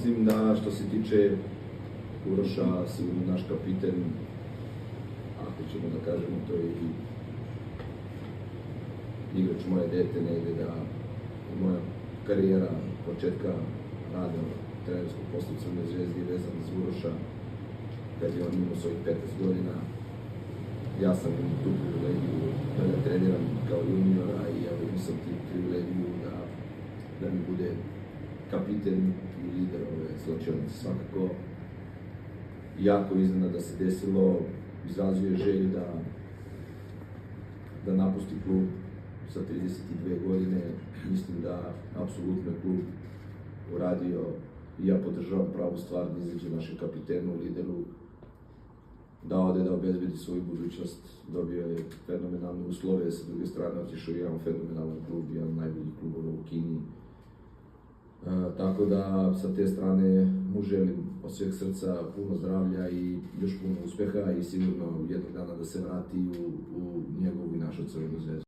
mislim da što se tiče Uroša, sigurno naš kapiten, ako ćemo da kažemo, to je i igrač moje dete negde, da moja karijera početka rada trenerskog posla u Crvenoj Zvezdi je vezana za Uroša. Kad je on imao svojih 15 godina, ja sam imao tu privilegiju da ga treniram kao juniora i evo imao sam tu privilegiju da mi bude kapiten i lider ove slačionice. Svakako, jako iznena da se desilo, izrazuje želju da napusti klub sa 32 godine. Mislim da apsolutno je klub uradio i ja podržavam pravu stvar da izađe našem kapitenu, lideru, da ode da obezbedi svoju budućnost, dobio je fenomenalne uslove, sa druge strane otišao u jedan fenomenalan klub, jedan od najboljih klubova u Kini. Tako da sa te strane mu želim od sveg srca puno zdravlja i još puno uspeha i sigurno jednog dana da se vrati u njegovu i našu Crvenu Zvezdu.